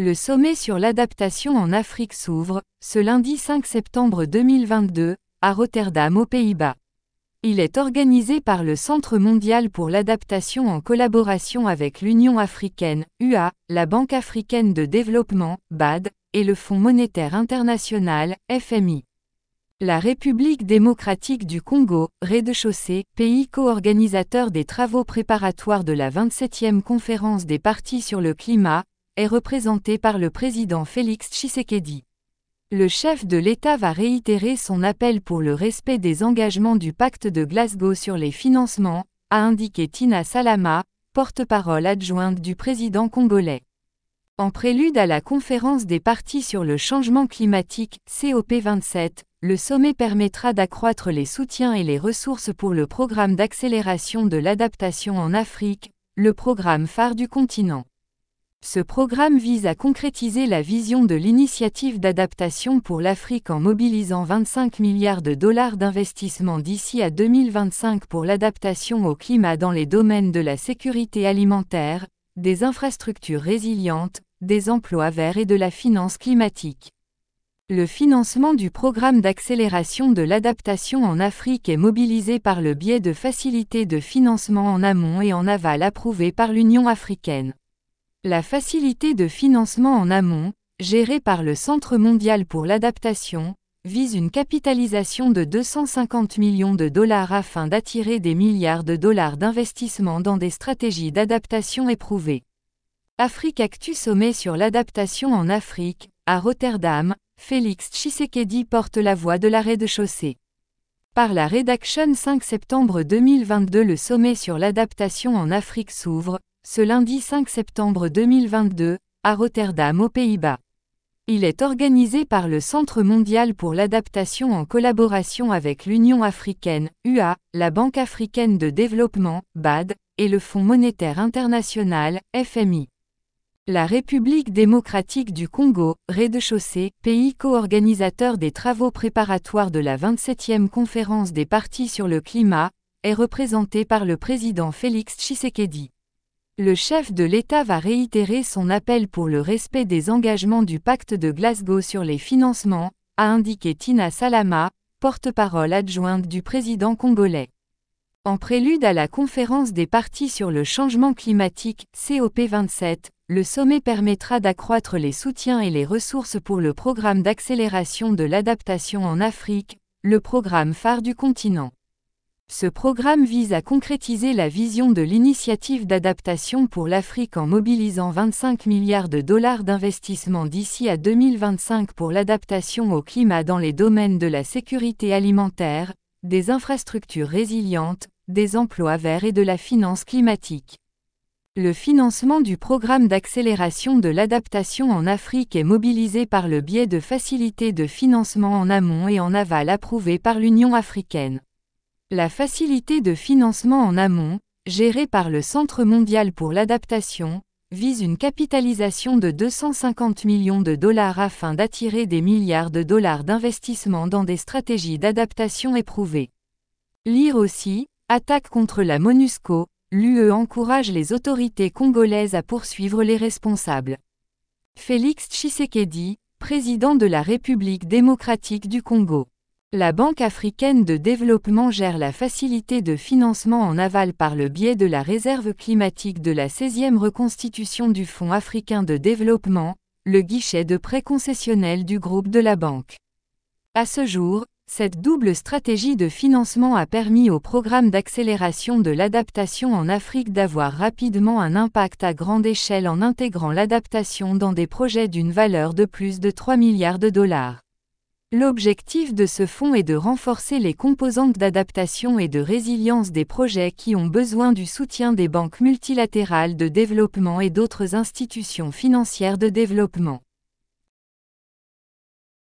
Le sommet sur l'adaptation en Afrique s'ouvre, ce lundi 5 septembre 2022, à Rotterdam aux Pays-Bas. Il est organisé par le Centre mondial pour l'adaptation en collaboration avec l'Union africaine, UA, la Banque africaine de développement, BAD, et le Fonds monétaire international, FMI. La République démocratique du Congo, rez-de-chaussée, pays co-organisateur des travaux préparatoires de la 27e conférence des parties sur le climat, est représenté par le président Félix Tshisekedi. Le chef de l'État va réitérer son appel pour le respect des engagements du pacte de Glasgow sur les financements, a indiqué Tina Salama, porte-parole adjointe du président congolais. En prélude à la conférence des parties sur le changement climatique, COP27, le sommet permettra d'accroître les soutiens et les ressources pour le programme d'accélération de l'adaptation en Afrique, le programme phare du continent. Ce programme vise à concrétiser la vision de l'initiative d'adaptation pour l'Afrique en mobilisant 25 milliards de dollars d'investissement d'ici à 2025 pour l'adaptation au climat dans les domaines de la sécurité alimentaire, des infrastructures résilientes, des emplois verts et de la finance climatique. Le financement du programme d'accélération de l'adaptation en Afrique est mobilisé par le biais de facilités de financement en amont et en aval approuvées par l'Union africaine. La facilité de financement en amont, gérée par le Centre mondial pour l'adaptation, vise une capitalisation de 250 millions de dollars afin d'attirer des milliards de dollars d'investissement dans des stratégies d'adaptation éprouvées. Africactu sommet sur l'adaptation en Afrique, à Rotterdam, Félix Tshisekedi porte la voix de la rez-de-chaussée. Par la rédaction 5 septembre 2022 le sommet sur l'adaptation en Afrique s'ouvre, ce lundi 5 septembre 2022, à Rotterdam aux Pays-Bas. Il est organisé par le Centre mondial pour l'adaptation en collaboration avec l'Union africaine, UA, la Banque africaine de développement, BAD, et le Fonds monétaire international, FMI. La République démocratique du Congo, rez-de-chaussée, pays co-organisateur des travaux préparatoires de la 27e conférence des parties sur le climat, est représentée par le président Félix Tshisekedi. Le chef de l'État va réitérer son appel pour le respect des engagements du pacte de Glasgow sur les financements, a indiqué Tina Salama, porte-parole adjointe du président congolais. En prélude à la conférence des parties sur le changement climatique, COP27, le sommet permettra d'accroître les soutiens et les ressources pour le programme d'accélération de l'adaptation en Afrique, le programme phare du continent. Ce programme vise à concrétiser la vision de l'initiative d'adaptation pour l'Afrique en mobilisant 25 milliards de dollars d'investissement d'ici à 2025 pour l'adaptation au climat dans les domaines de la sécurité alimentaire, des infrastructures résilientes, des emplois verts et de la finance climatique. Le financement du programme d'accélération de l'adaptation en Afrique est mobilisé par le biais de facilités de financement en amont et en aval approuvées par l'Union africaine. La facilité de financement en amont, gérée par le Centre mondial pour l'adaptation, vise une capitalisation de 250 millions de dollars afin d'attirer des milliards de dollars d'investissement dans des stratégies d'adaptation éprouvées. Lire aussi, attaque contre la MONUSCO, l'UE encourage les autorités congolaises à poursuivre les responsables. Félix Tshisekedi, président de la République démocratique du Congo. La Banque africaine de développement gère la facilité de financement en aval par le biais de la réserve climatique de la 16e reconstitution du Fonds africain de développement, le guichet de prêt concessionnel du groupe de la banque. À ce jour, cette double stratégie de financement a permis au programme d'accélération de l'adaptation en Afrique d'avoir rapidement un impact à grande échelle en intégrant l'adaptation dans des projets d'une valeur de plus de 3 milliards de dollars. L'objectif de ce fonds est de renforcer les composantes d'adaptation et de résilience des projets qui ont besoin du soutien des banques multilatérales de développement et d'autres institutions financières de développement.